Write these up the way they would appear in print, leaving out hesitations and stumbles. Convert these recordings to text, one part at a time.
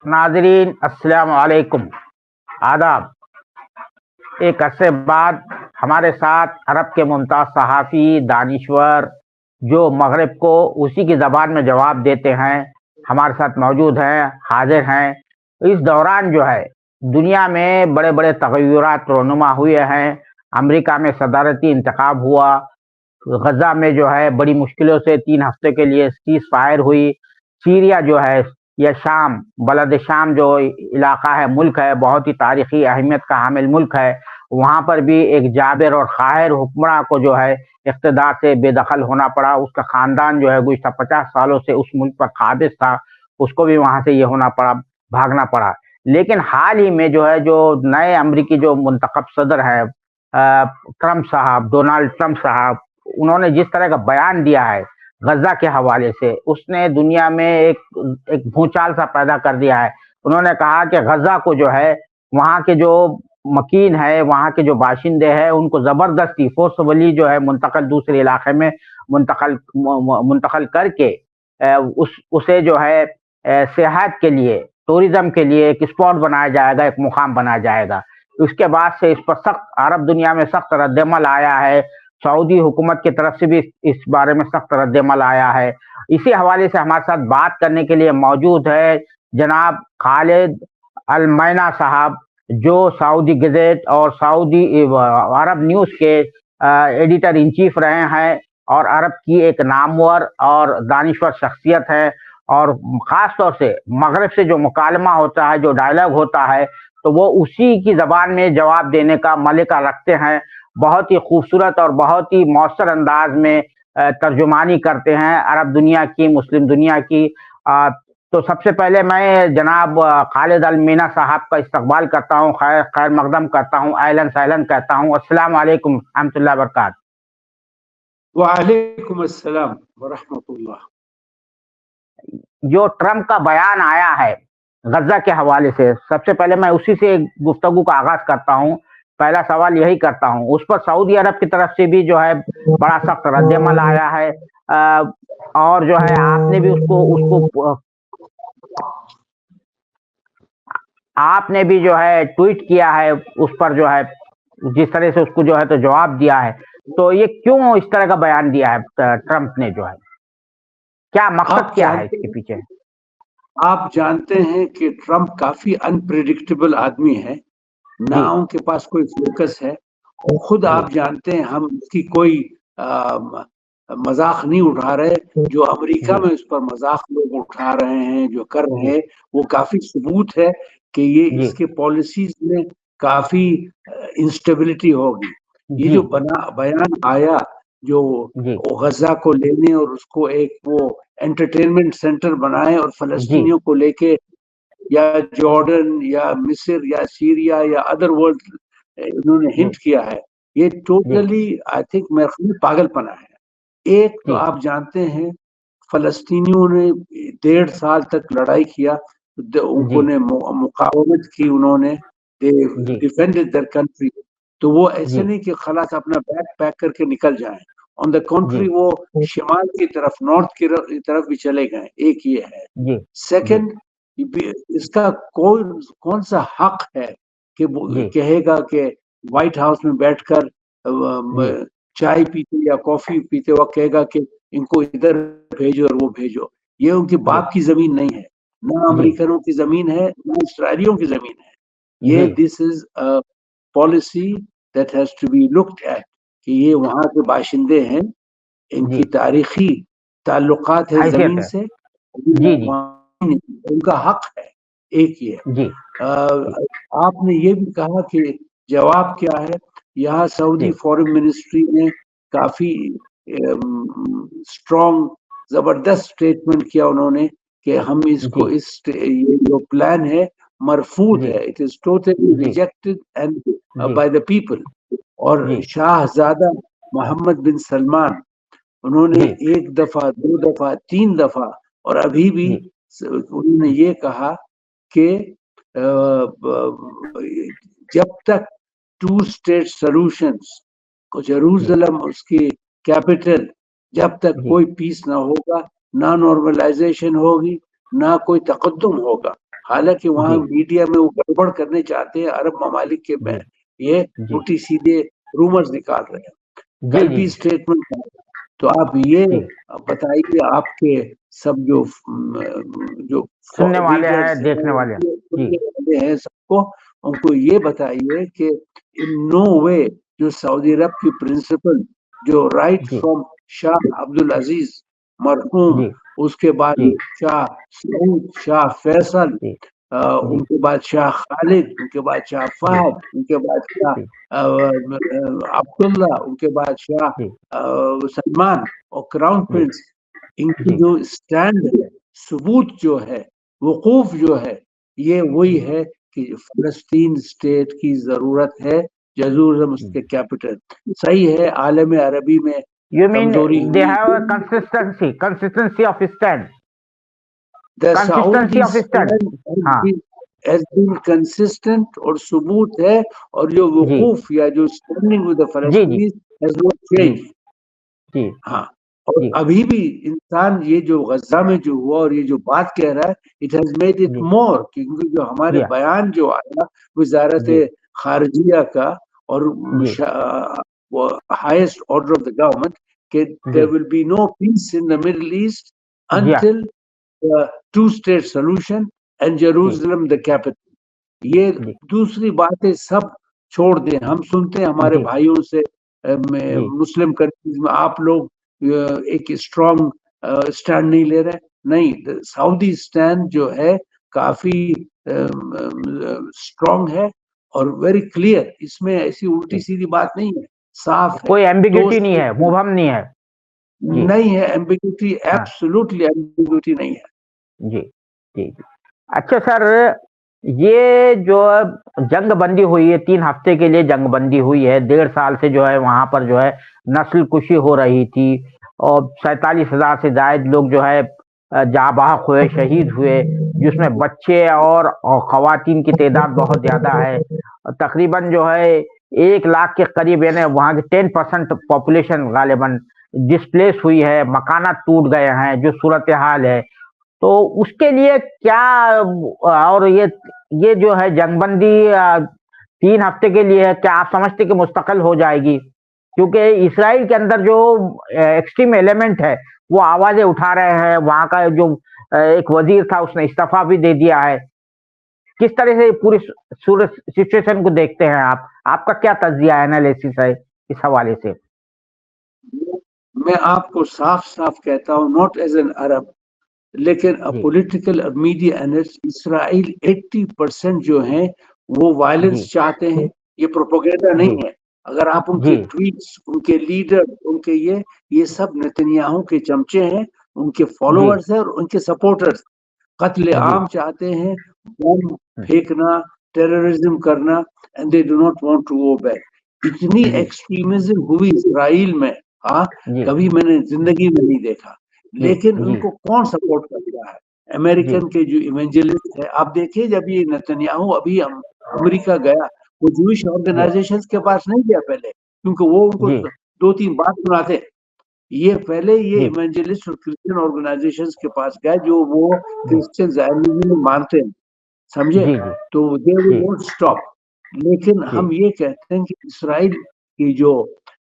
नाजरीन अस्सलाम वालेकुम, आदाब। एक अरसे बाद हमारे साथ अरब के मुमताज़ सहाफ़ी, दानिश्वर जो मगरिब को उसी की ज़बान में जवाब देते हैं, हमारे साथ मौजूद हैं, हाज़िर हैं। इस दौरान जो है दुनिया में बड़े-बड़े तग़य्युरात रोनुमा हुए हैं। अमेरिका में सदारती इंतख़ाब हुआ, गज़ा में जो है बड़ी मुश्किलों से 3 हफ्ते के लिए सीज़ फायर हुई। सीरिया जो है या शाम, बलद शाम जो इलाका है, मुल्क है, बहुत ही तारीख़ी अहमियत का हामिल मुल्क है। वहाँ पर भी एक जाबिर और क़ाहिर हुक्मरान को जो है इक़्तिदार से बेदख़ल होना पड़ा। उसका ख़ानदान जो है गुज़िश्ता 50 सालों से उस मुल्क पर क़ाबिज़ था, उसको भी वहाँ से ये होना पड़ा, भागना पड़ा। लेकिन हाल ही में जो है, जो नए अमरीकी जो मुंतख़ब सदर हैं ट्रम्प साहब, डोनाल्ड ट्रम्प साहब, उन्होंने जिस तरह का बयान दिया है गज़ा के हवाले से, उसने दुनिया में एक भूचाल-सा पैदा कर दिया है। उन्होंने कहा कि गज़ा को जो है, वहाँ के जो मकीन है, वहाँ के जो बाशिंदे हैं, उनको ज़बरदस्ती फ़ोर्सबली जो है मुंतक़ल दूसरे इलाके में मुंतक़ल करके उसे जो है सियाहत के लिए, टूरिज़्म के लिए एक स्पॉट बनाया जाएगा, एक मुकाम बनाया जाएगा। उसके बाद से इस पर सख्त अरब दुनिया में सख्त रद्द-ए-अमल आया है। सऊदी हुकूमत की तरफ से भी इस बारे में सख्त रद्द-ए-अमल आया है। इसी हवाले से हमारे साथ बात करने के लिए मौजूद है जनाब खालिद अल-मैना साहब, जो सऊदी गज़ेट और सऊदी अरब न्यूज़ के एडिटर इन चीफ रहे हैं और अरब की एक नामवर और दानिश्वर शख्सियत है। और ख़ास तौर से मगरिब से जो मुकालमा होता है, जो डायलॉग होता है, तो वो उसी की ज़बान में जवाब देने का मलिका रखते हैं। बहुत ही खूबसूरत और बहुत ही मौसर अंदाज में तर्जुमानी करते हैं अरब दुनिया की, मुस्लिम दुनिया की। तो सबसे पहले मैं जनाब खालिद अल-मीना साहब का इस्तकबाल करता हूँ, खैर मक़दम करता हूँ, अहलन सहलन कहता हूँ। अस्सलाम वालेकुम रहमतुल्लाहि व बरकातहू। वालेकुम अस्सलाम व रहमतुल्लाह। जो ट्रम्प का बयान आया है गज़ा के हवाले से, सबसे पहले मैं उसी से गुफ्तगू का आगाज़ करता हूँ। पहला सवाल यही करता हूँ। उस पर सऊदी अरब की तरफ से भी जो है बड़ा सख्त रद्द-ए-अमल आया है। और जो है आपने भी आपने भी जो है ट्वीट किया है उस पर जो है, जिस तरह से उसको जो है तो जवाब दिया है। तो ये क्यों इस तरह का बयान दिया है ट्रम्प ने जो है? क्या मकसद क्या है इसके पीछे? आप जानते हैं कि ट्रम्प काफी अनप्रेडिक्टेबल आदमी है, जी, ना उनके पास कोई फोकस है। और खुद जी, आप जानते हैं हम इसकी कोई मजाक नहीं उठा रहे। जो अमेरिका जी, में इस पर मजाक लोग उठा रहे हैं, जो कर रहे जी, हैं, वो काफी सबूत है कि ये जी, इसके पॉलिसीज में काफी इंस्टेबिलिटी होगी। ये जी, जो बयान आया, जो जी, गजा को लेने और उसको एक वो एंटरटेनमेंट सेंटर बनाए और जी, फलस्तीनियों को लेके या जॉर्डन या मिस्र या सीरिया या अदर वर्ल्ड इन्होंने जी, हिंट किया है। ये जी, टोटली आई थिंक मेरे ख्याल में पागलपना है। एक तो जी, आप जानते हैं फलस्तीनियों ने 1.5 साल तक लड़ाई किया, जी, उन्होंने मुकावमत की, उन्होंने जी, डिफेंडेड देयर कंट्री। तो वो ऐसे जी, नहीं कि खलास अपना बैग पैक करके निकल जाएं। ऑन द जी, कॉन्ट्री वो शिमाल की तरफ, नॉर्थ की तरफ भी चले गए। एक ये है। जी, जी, सेकंड, इसका कौन सा हक है कि वो जी, कहेगा कि व्हाइट हाउस में बैठकर जी, चाय पीते या कॉफी पीते वक्त कहेगा कि इनको इधर भेजो और वो भेजो। ये उनके जी, बाप की जमीन नहीं है, ना जी, अमेरिकनों की जमीन है, ना इसराइलियों की जमीन है। ये जी, this is a policy that has to be looked at कि ये वहां के बाशिंदे हैं, इनकी जी, तारीखी ताल्लुकात है हैसियत जमीन है। से, जी, जी, उनका हक है। एक ये जी, आपने ये भी कहा कि जवाब क्या है। यहाँ सऊदी जी, फॉरेन मिनिस्ट्री ने काफी स्ट्रॉन्ग, जबरदस्त स्टेटमेंट किया उन्होंने कि हम इसको जी, ये जो प्लान है मरफूद जी, है, इट इज टोटली जी, रिजेक्टेड एंड जी, बाय द पीपल। और जी, शाहजादा मोहम्मद बिन सलमान, उन्होंने जी, 1 दफा, 2 दफा, 3 दफा और अभी भी जी, उन्होंने ये कहा कि जब तक 2 स्टेट सॉल्यूशंस को जी, जेरूसलम उसकी कैपिटल, जब तक जी, कोई पीस ना होगा, ना नॉर्मलाइजेशन होगी, ना कोई तकद्दुम होगा। हालांकि वहां जी मीडिया में वो गड़बड़ करने चाहते हैं अरब ममालिक के जी में, ये जी उल्टी सीधे रूमर्स निकाल रहे हैं। जी कल जी भी स्टेटमेंट, तो आप ये जी बताइए, आपके सब जो सुनने वाले हैं, रीडर्स हैं, देखने वाले हैं। जी सुनने वाले हैं सबको, उनको ये बताइए कि इन नो वे जो सऊदी अरब की प्रिंसिपल, जो राइट जी फ्रॉम शाह अब्दुल अजीज मरहूम, जी उसके बाद जी शाह सऊद, शाह फैसल, जी जी उनके बाद शाह खालिद, उनके बाद शाह जी फहद, उनके बाद शाह जी अब्दुल्ला, उनके बाद शाह जी सलमान और क्राउन जी प्रिंस, इनकी जी जो स्टैंड है, सबूत जो है, वकूफ जो है, ये वही है कि फलस्तीन स्टेट की जरूरत है, जेरूसलम उसके कैपिटल। सही है, आलम अरबी में You mean कमजोरी they हुई, have a consistency of stand, the consistency Saudi of stand. Stand हाँ has been consistent, और सबूत है, और जो जी वकूफ या जो स्टैंडिंग विद द जी जी फलस्तीनीज has not जी changed। जी हाँ, और जी अभी भी इंसान ये जो गजा में जो हुआ और ये जो बात कह रहा है, इट हैज मेड इट जी मोर, क्योंकि जो हमारे जी बयान जो आया वजारत जी खारजिया का और जी highest order of the government, कि जी there will be no peace in the Middle East जी until the two-state solution and जी Jerusalem the capital। ये जी दूसरी बातें सब छोड़ दें। हम सुनते हैं हमारे जी भाइयों से, जी मुस्लिम कंट्रीज में आप लोग एक स्ट्रॉन्ग स्टैंड नहीं ले रहे। नहीं, सऊदी स्टैंड जो है काफी स्ट्रॉन्ग है और वेरी क्लियर, इसमें ऐसी उल्टी जी सीधी बात नहीं है, साफ है। कोई दो एम्बिग्यूटी नहीं है, स्टेट मुबहम नहीं है। जी नहीं है, एम्बिग्यूटी, हाँ एब्सोल्युटली एम्बिग्यूटी नहीं है। जी जी जी अच्छा सर, ये जो जंग बंदी हुई है, 3 हफ्ते के लिए जंग बंदी हुई है, 1.5 साल से जो है वहां पर जो है नस्ल कुशी हो रही थी और 47,000 से ज्यादा लोग जो है जाँ बहक हुए, शहीद हुए, जिसमें बच्चे और खवातीन की तादाद बहुत ज्यादा है। तकरीबन जो है 1 लाख के करीब, यानी वहाँ की 10% पॉपुलेशन गालिबन डिस्प्लेस हुई है, मकानात टूट गए हैं, जो सूरत हाल है। तो उसके लिए क्या, और ये जो है जंगबंदी 3 हफ्ते के लिए है, क्या आप समझते कि मुस्तकिल हो जाएगी? क्योंकि इसराइल के अंदर जो एक्सट्रीम एलिमेंट है वो आवाजें उठा रहे हैं, वहां का जो एक वजीर था उसने इस्तीफा भी दे दिया है। किस तरह से पूरी सिचुएशन को देखते हैं आप? आपका क्या तज्जिया एनालिसिस है इस हवाले से? मैं आपको साफ साफ कहता हूँ, नॉट एज एन अरब, लेकिन जी पॉलिटिकल मीडिया एनालिस्ट, इसराइल 80% जो हैं वो जी वायलेंस चाहते हैं, ये प्रोपोगेंडा जी नहीं है। अगर आप जी उनके ट्वीट्स, उनके लीडर, उनके ये सब नेतन्याहू के चमचे हैं, उनके जी फॉलोअर्स हैं और उनके सपोर्टर्स। कत्ले जी आम चाहते हैं, बम फेंकना, टेररिज्म करना, and they do not want to go back. इतनी जी एक्सट्रीमिज्म हुई इसराइल में, हाँ, जी कभी मैंने जिंदगी में नहीं देखा। जी लेकिन जी उनको कौन सपोर्ट कर रहा है? जी अमेरिकन के जो इवेंजलिस्ट है, आप देखिए, जब ये नेतन्याहू अभी अमेरिका गया, वो जूश जी ऑर्गेनाइजेशंस के पास नहीं गया पहले, क्योंकि वो उनको जी 2-3 बात सुनाते। ये पहले ये जी इवेंजलिस्ट और क्रिश्चियन ऑर्गेनाइजेशंस के पास गए, जो वो क्रिश्चियन ज़ायनिज्म में मानते हैं, समझे? जी जी तो दे विल जी नॉट स्टॉप। लेकिन जी हम ये कहते हैं कि इसराइल की जो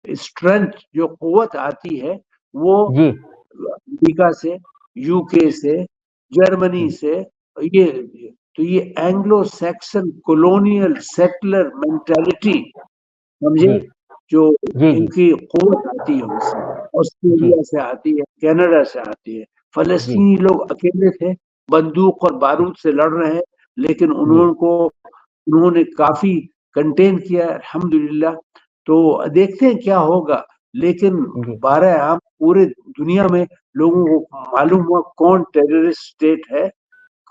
स्ट्रेंथ, जो कुव्वत आती है, वो जी अमेरिका से, यूके से, जर्मनी से, ये तो ये Anglo Saxon colonial settler mentality, समझे? जी जो जी जी इनकी कुव्वत आती है उनसे, जी ऑस्ट्रेलिया से आती है, कनाडा से आती है। जी फलस्तीनी लोग अकेले थे, बंदूक और बारूद से लड़ रहे हैं, लेकिन जी उन्होंने काफी कंटेन किया, अल्हम्दुलिल्लाह। तो देखते हैं क्या होगा। लेकिन जी 12 आम पूरे दुनिया में लोगों को मालूम हुआ कौन टेररिस्ट स्टेट है,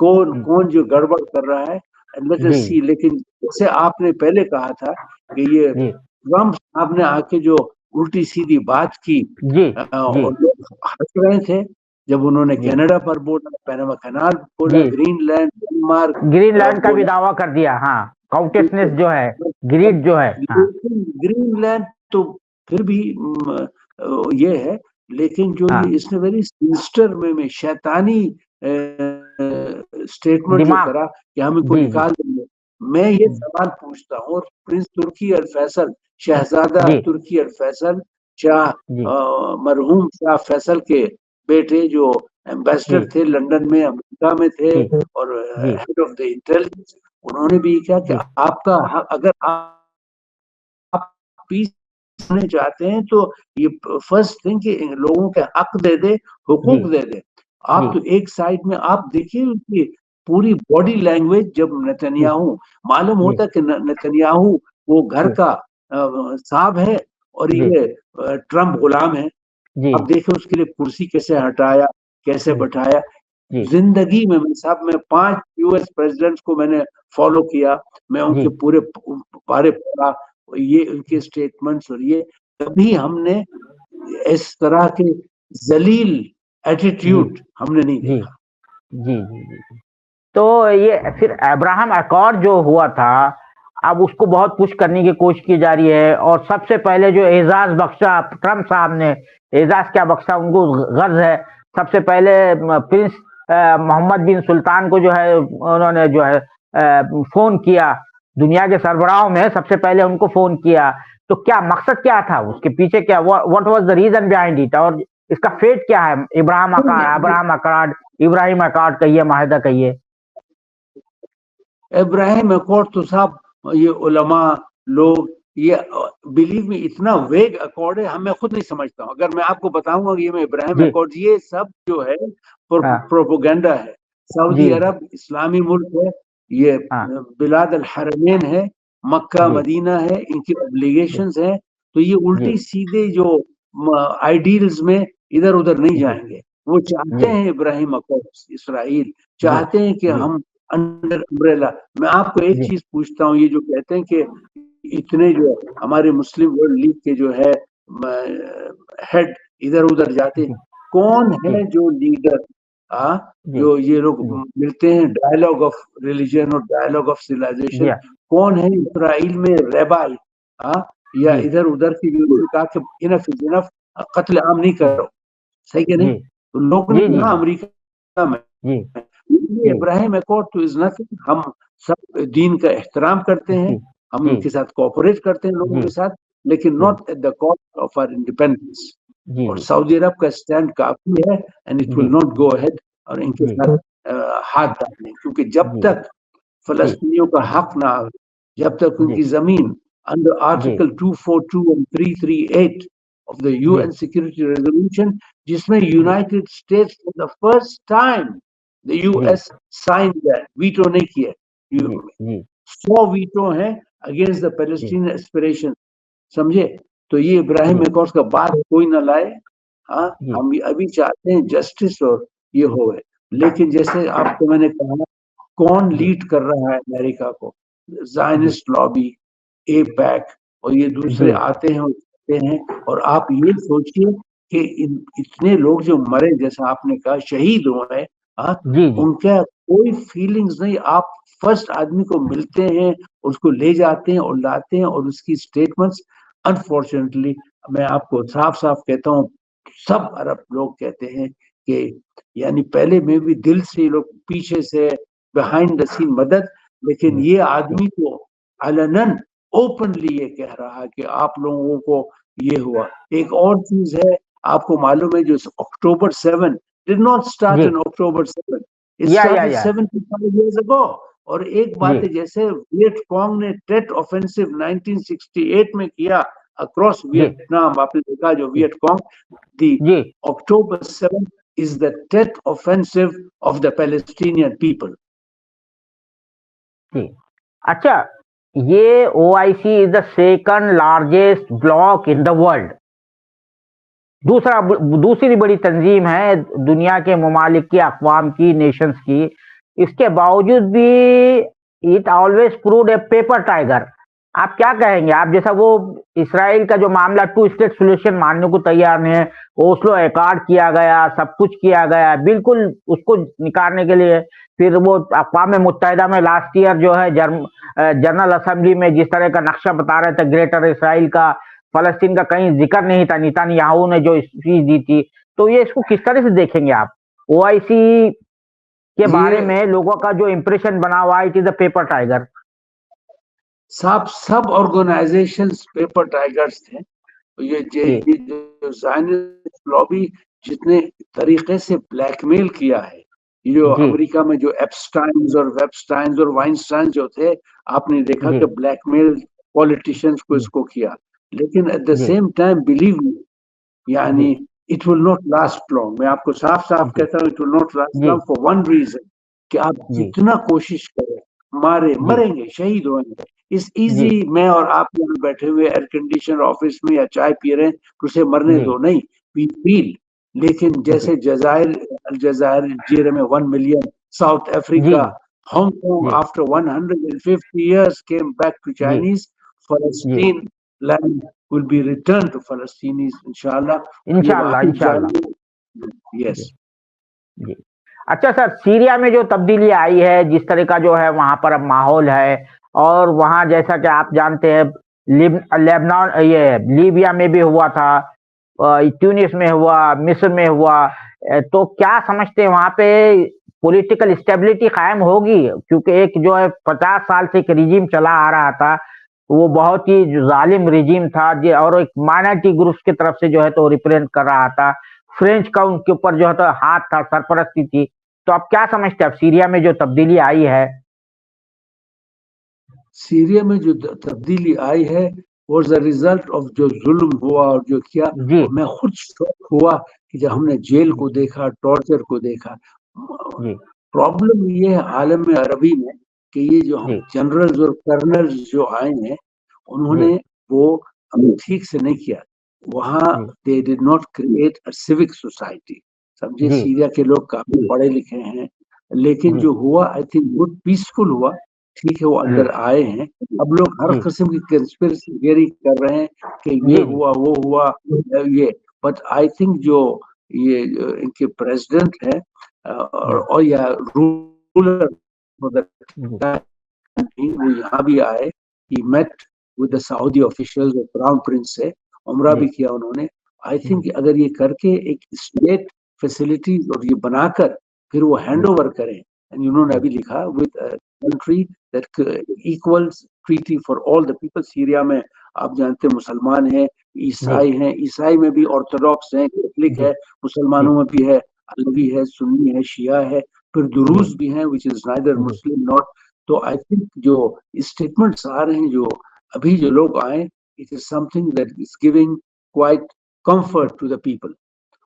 कौन कौन जो गड़बड़ कर रहा है, लेट अस जी सी। लेकिन जैसे आपने पहले कहा था कि ये जी ट्रम्प साहब ने आके जो उल्टी सीधी बात की, जी जी और लोग हंस रहे थे जब उन्होंने जी कनाडा पर बोला, पैनामा कनाल बोला, जी ग्रीनलैंड, डेनमार्क ग्रीनलैंड का भी बोला। दावा कर दिया, हाँ, काउंटेसनेस बिल्कुल। जो है, ग्रीड जो है, हाँ लेकिन ग्रीनलैंड तो फिर भी ये है, लेकिन जो हाँ ये इसने वेरी सिनिस्टर में शैतानी स्टेटमेंट जो दिमाग। करा कि हम इनको जी, जी, निकाल देंगे, मैं ये जी, सवाल पूछता हूँ, और प्रिंस तुर्की अल फैसल, शहजादा जी, तुर्की अल फैसल, शाह जी, मरहूम शाह फैसल के बेटे जो एम्बेसडर जी, थे लंदन में, अमेरिका में थे, जी, और जी, हेड ऑफ द इंटेलिजेंस, उन्होंने भी कहा कि जी, आपका हक, अगर आप पीस होने चाहते हैं तो ये फर्स्ट थिंग कि इन लोगों के हक दे दे, जी, हुकूक दे दे। जी, आप तो एक साइड में आप देखिए कि पूरी बॉडी लैंग्वेज, जब जी, नेतन्याहू, मालूम जी, होता है कि नेतन्याहू वो घर जी, का साहब है और जी, ये ट्रम्प गुलाम है। जी, अब देखिए उसके लिए कुर्सी कैसे हटाया, कैसे जी, बैठाया। जी, जिंदगी में मैं साहब, मैं 5 यूएस प्रेसिडेंट्स को मैंने फॉलो किया, मैं उनके जी, पूरे बारे पढ़ा, ये उनके स्टेटमेंट्स, और ये कभी हमने इस तरह के जलील जी, एटीट्यूड हमने नहीं जी, देखा। जी, जी, जी। तो ये फिर अब्राहम अकॉर्ड जो हुआ था, अब उसको बहुत पुश करने की कोशिश की जा रही है, और सबसे पहले जो एजाज बख्शा ट्रम्प साहब ने, एजाज क्या बख्शा, उनको गर्ज है। सबसे पहले प्रिंस मोहम्मद बिन सुल्तान को जो है उन्होंने जो है फोन किया, दुनिया के सरबराहों में सबसे पहले उनको फोन किया। तो क्या मकसद क्या था उसके पीछे, क्या what was the reason behind it, और इसका फेट क्या है, अब्राहम अकॉर्ड, इब्राहिम अकॉर्ड कहिए, माहिदा कहिए। इब्राहिम अकॉर्ड तो साहब, ये उलमा लोग, ये बिलीव में इतना वेग अकॉर्ड है, हम मैं खुद नहीं समझता हूँ। अगर मैं आपको बताऊंगा कि ये मैं इब्राहिम जी, अकॉर्ड, ये सब जो है हाँ, प्रोपोगंडा है। जी, सऊदी अरब इस्लामी मुल्क है, ये हाँ, बिलाद अल हरमैन है, मक्का जी, मदीना है, इनकी जी, ऑब्लिगेशंस हैं, तो ये जी, उल्टी सीधे जो आइडियल्स में इधर उधर नहीं जी, जाएंगे। वो चाहते जी, हैं, इब्राहिम अकॉर्ड इसराइल जी, चाहते हैं कि जी, हम अंडर अम्ब्रेला। मैं आपको एक जी, चीज पूछता हूँ, ये जो कहते हैं कि इतने जो हमारे मुस्लिम वर्ल्ड लीग के जो है हेड इधर उधर जाते, जी, कौन जी, है जो लीडर, जी, जो ये लोग जी, मिलते हैं, डायलॉग ऑफ रिलीजन और डायलॉग ऑफ सिविलाइजेशन, जी, कौन है इसराइल में रेबाई, या जी, इधर उधर की, जो कहा कि इनफ इज इनफ, कत्ल आम नहीं करो, सही है नहीं, जी, तो लोग ने जी, जी, कहा जी, अमेरिका में, जी, इसलिए इब्राहिम अकॉर्ड तो इज नथिंग। हम सब दीन का एहतराम करते हैं, जी, हम जी, उनके साथ कोऑपरेट करते हैं लोगों जी, के साथ, लेकिन जी, not at the cost of our independence. जी, और सऊदी अरब का स्टैंड काफी है, एंड इट विल जी, नॉट गो अहेड और इनके जी, साथ हाथ डालने, क्योंकि जब जी, तक जी, फलस्तीनियों का हक ना आए, जब तक जी, उनकी जमीन अंडर जी, आर्टिकल 242 एंड 338 ऑफ द जी, यूएन सिक्योरिटी रेजोल्यूशन, जिसमें जी, United States for the first time, the जी, यूएस साइन दैट, वीटो नहीं किया, जी, जी, 100 वीटो है अगेंस्ट द जी, पैलेस्टीन एस्पिरेशन, समझे। तो ये इब्राहिम अकॉर्ड का बात कोई ना लाए। हाँ, जी, हम अभी चाहते हैं जस्टिस और ये हो, लेकिन जैसे आपको मैंने कहा, कौन जी, लीड कर रहा है अमेरिका को, जी, जायनिस्ट लॉबी, एपैक, और ये दूसरे जी, आते हैं और कहते हैं। और आप ये सोचिए कि इतने लोग जो मरे, जैसा आपने कहा शहीद हुए, हाँ, जी, जी, उनका कोई फीलिंग्स नहीं। आप फर्स्ट आदमी को मिलते हैं, उसको ले जाते हैं और लाते हैं, और उसकी स्टेटमेंट्स, अनफॉर्चुनेटली, मैं आपको साफ साफ कहता हूँ, सब अरब लोग कहते हैं कि, यानी पहले में भी दिल से लोग पीछे से बिहाइंड द सीन मदद, लेकिन जी, ये आदमी तो अलनन ओपनली ये कह रहा है कि आप लोगों को ये हुआ। एक और चीज है, आपको मालूम है, जो अक्टूबर 7 did not start ji, in October 7, it या, started 75 years ago। और एक बात जी, है, जैसे वियट कॉन्ग ने टेट ऑफेंसिव 1968 में किया अक्रॉस जी, वियतनाम, आपने देखा जो जी, वियट कॉन्ग, दी जी, October 7 is the tet offensive of the Palestinian people। जी। अच्छा, ये OIC is the second largest block in the world. दूसरी बड़ी तंजीम है दुनिया के ममालिक की, अक़वाम की, नेशंस की। इसके बावजूद भी it always proved A paper tiger. आप क्या कहेंगे, आप जैसा वो इसराइल का जो मामला टू स्टेट सोल्यूशन मानने को तैयार नहीं है, ओस्लो अकॉर्ड किया गया, सब कुछ किया गया, बिल्कुल उसको निकालने के लिए। फिर वो अक़वाम मुत्तहिदा में लास्ट ईयर जो है जनरल असेंबली में जिस तरह का नक्शा बता रहे थे ग्रेटर इसराइल का, फलस्तीन का कहीं जिक्र नहीं था, नेतन्याहू ने जो स्पीच दी थी। तो ये इसको किस तरह से देखेंगे आप, ओआईसी के बारे ये में लोगों का जो इंप्रेशन बना हुआ है, it is a paper tiger. सब ऑर्गेनाइजेशंस पेपर टाइगर्स थे। ये जी जो ज़ायनिस्ट लॉबी जितने तरीके से ब्लैकमेल किया है, ये जो जी अमेरिका में जो एप्स्टाइन्स और वेबस्टाइन्स और वाइनस्टाइन जो थे, आपने देखा जी कि ब्लैकमेल पॉलिटिशियंस को जी इसको किया। लेकिन एट द जी सेम टाइम बिलीव मी, जी यानी it will not last long. मैं आपको साफ साफ जी कहता हूँ, इट विल नॉट लास्ट जी लॉन्ग फॉर वन रीजन, कि आप जी जितना कोशिश करें, जी मरेंगे, शहीद होंगे। इस जी इजी, मैं और आप यहाँ बैठे हुए एयर कंडीशन ऑफिस में या चाय पी रहे हैं, तो उसे मरने जी दो, नहीं, वी फील। लेकिन जी जैसे अलजायर जीरे में 1 मिलियन, साउथ जी अफ्रीका, हांगकांग जी after 150 years came back to जी Chinese, जी Palestine land will be returned to Palestinians, inshallah। ये इंशाल्लाह वापस इंशाल्लाह। जाएंगे। जी यस। जी। अच्छा सर, सीरिया में जो तब्दीली आई है, जिस तरह का जो है वहां पर अब माहौल है, और वहां जैसा कि आप जानते हैं, लेबनान, ये लीबिया में भी हुआ था, ट्यूनिस में हुआ, मिस्र में हुआ, तो क्या समझते हैं वहां पे पॉलिटिकल स्टेबिलिटी कायम होगी? क्योंकि एक जो है 50 साल से एक रिजीम चला आ रहा था, वो बहुत ही जालिम रिजीम था, और एक माइनॉरिटी ग्रुप्स की तरफ से जो है तो रिप्रेजेंट कर रहा था। फ्रेंच का उनके ऊपर जो है तो हाथ था, सरपरस्ती थी। तो आप क्या समझते हैं अब सीरिया में जो तब्दीली आई है? सीरिया में जो तब्दीली आई है, वॉज द रिजल्ट ऑफ जो जुल्म हुआ और जो किया। जी और मैं खुद शॉक हुआ कि जब हमने जेल को देखा, टॉर्चर को देखा। जी प्रॉब्लम ये है आलम में अरबी में, कि ये जो हम जी जनरल्स और कर्नल्स जो आए हैं, जी उन्होंने वो हमें ठीक से नहीं किया। वहाँ जी they did not create a civic society. समझे, जी सीरिया के लोग काफी पढ़े लिखे हैं, लेकिन जी जो हुआ, आई थिंक गुड पीसफुल हुआ। ठीक है, वो जी अंदर आए हैं। अब लोग हर जी किस्म की कंस्पिरेसी थियरी कर रहे हैं कि ये जी जी हुआ, वो हुआ, ये। बट आई थिंक जो ये इनके प्रेसिडेंट है, जी और या रूलर, जी वो यहाँ भी आए। He met with the Saudi officials और क्राउन प्रिंस से उम्रा जी भी किया उन्होंने। आई जी थिंक अगर ये करके एक स्टेट फैसिलिटीज और ये बनाकर फिर वो हैंड जी ओवर करें, एंड उन्होंने जी अभी लिखा with country that equals treaty for all the people. Syria में आप जानते हैं मुसलमान हैं, जी ईसाई हैं, ईसाई में भी ऑर्थोडॉक्स हैं, कैथलिक जी है, मुसलमानों में भी है, अलवी है, सुन्नी है, शिया है, फिर जी दुरूज भी हैं, विच इज नाइदर जी मुस्लिम नॉट। तो आई थिंक जो स्टेटमेंट्स आ रहे हैं, जो अभी जो लोग आए, it is something that is giving quite comfort to the people.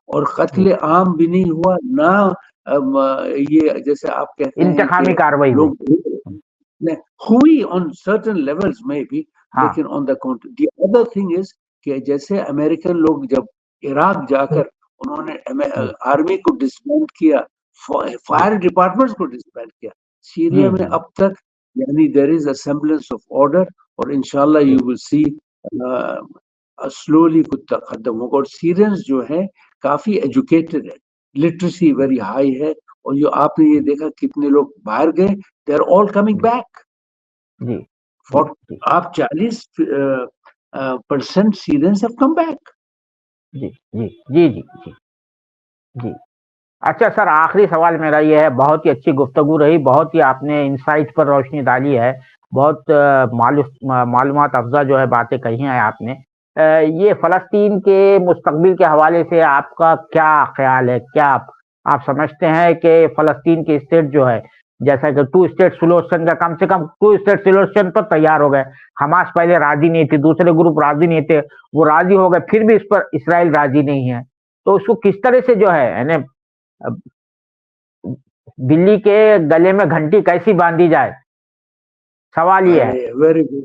और जी कत्ले आम भी नहीं हुआ ना। ये जैसे आप कहते हैं कि इंतकामी कार्रवाई हुई। लोग हुई ऑन सर्टेन लेवल्स में भी, हाँ लेकिन on the the other thing is कि जैसे अमेरिकन लोग जब इराक जाकर उन्होंने जी आर्मी को डिसबैंड किया, जी फायर डिपार्टमेंट्स को डिसबैंड किया, सीरिया जी में जी अब तक, यानी there is a semblance of order. और इंशाल्लाह जी यू विल सी स्लोली कुछ तकदम होगा। और सीरियंस जो है काफी एजुकेटेड है, लिटरेसी वेरी हाई है। और जो आपने ये देखा कितने लोग बाहर गए, दे आर ऑल कमिंग जी बैक। जी जी फॉर आप 40% सीरियंस हैव कम बैक। जी जी जी जी जी जी। अच्छा सर, आखिरी सवाल मेरा ये है, बहुत ही अच्छी गुफ्तगू रही, बहुत ही आपने इंसाइट पर रोशनी डाली है, बहुत मालूमात अफजा जो है बातें कही हैं आपने। ये फ़लस्तीन के मुस्तकबिल के हवाले से आपका क्या ख्याल है? क्या आप समझते हैं कि फ़लस्तीन की स्टेट जो है, जैसा कि टू स्टेट सोल्यूशन का, कम से कम टू स्टेट सोल्यूशन पर तैयार हो गए, हमास पहले राजी नहीं थी, दूसरे ग्रुप राजी नहीं थे, वो राजी हो गए, फिर भी इस पर इसराइल राजी नहीं है, तो उसको किस तरह से जो है यानी अब दिल्ली के गले में घंटी कैसी बांधी जाए, सवाल ये है। अरे वेरी गुड।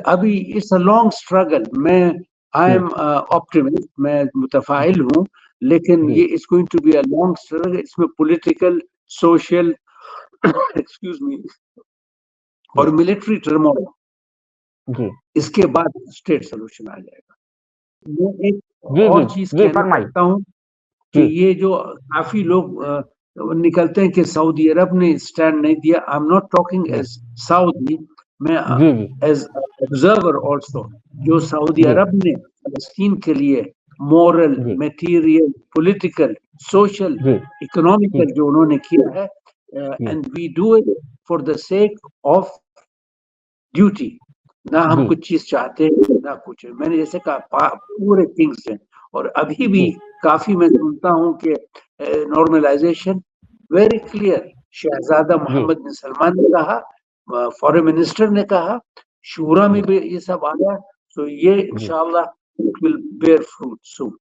अभी इट्स अ लॉन्ग स्ट्रगल। मैं आई जी एम ऑप्टिमिस्ट, मैं मुतफाइल हूँ, लेकिन जी ये it's going to be a long struggle. इसमें पॉलिटिकल, सोशल, एक्सक्यूज मी, जी और मिलिट्री टर्मोइल, जी इसके बाद स्टेट सोल्यूशन आ जाएगा। मैं एक जी जी और चीज जी कहना फरमाइए। चाहता हूँ कि जी ये जो काफी लोग निकलते हैं कि सऊदी अरब ने स्टैंड नहीं दिया। आई एम नॉट टॉकिंग जी एज सऊदी, मैं जी जी एज ऑब्जर्वर ऑल्सो। जो सऊदी जी अरब ने फलस्तीन के लिए मोरल, जी मटेरियल, पॉलिटिकल, सोशल, जी जी इकोनॉमिकल जो उन्होंने किया है, जी and we do it for the sake of duty. ना हम जी कुछ चीज चाहते हैं ना कुछ, मैंने जैसे कहा पूरे थिंग्स हैं। और अभी भी जी काफी मैं सुनता हूँ कि नॉर्मलाइजेशन वेरी क्लियर, शहजादा जी मोहम्मद बिन सलमान ने कहा, फॉरेन मिनिस्टर ने कहा, शूरा में जी भी ये सब आया। तो ये जी इंशाल्लाह इट विल बेयर फ्रूट सून।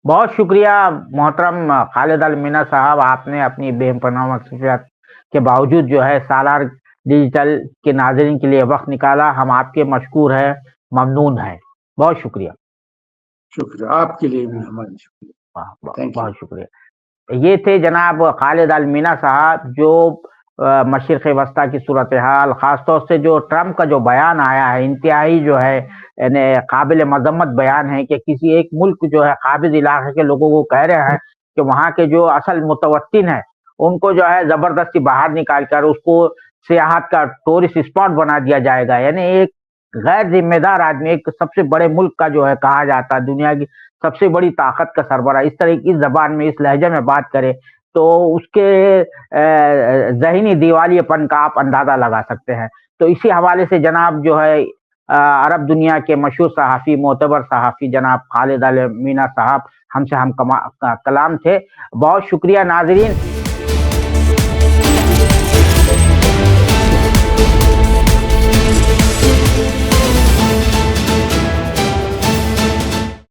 बहुत शुक्रिया मोहतरम खालिद अल मीना साहब, आपने अपनी बेपनाह मशरूफियत के बावजूद जो है सालार डिजिटल के नाज़रीन के लिए वक्त निकाला। हम आपके मशकूर हैं, ममनून हैं। बहुत शुक्रिया। शुक्रिया, आपके लिए भी हमारी शुक्रिया। Thank you. बहुत शुक्रिया। ये थे जनाब खालिद अल मीना साहब, जो मशरिक़ वस्ता की सूरत हाल, ख़ासतौर से जो ट्रंप का जो बयान आया है, इंतहाई जो है यानी काबिल मजम्मत बयान है कि किसी एक मुल्क जो है काबिज इलाके के लोगों को कह रहे हैं कि वहाँ के जो असल मुतवत्तिन है उनको जो है ज़बरदस्ती बाहर निकाल कर उसको सियाहत का टूरिस्ट स्पॉट बना दिया जाएगा। यानी एक गैर जिम्मेदार आदमी, एक सबसे बड़े मुल्क का जो है कहा जाता है दुनिया की सबसे बड़ी ताकत का सरबराह, इस तरह की ज़बान में, इस लहजे में बात करे तो उसके ज़हनी दिवालियेपन का आप अंदाज़ा लगा सकते हैं। तो इसी हवाले से जनाब जो है अरब दुनिया के मशहूर सहाफ़ी, मोतबर सहाफ़ी जनाब खालिद अल मीना साहब हमसे हम कलाम थे। बहुत शुक्रिया नाज़रीन।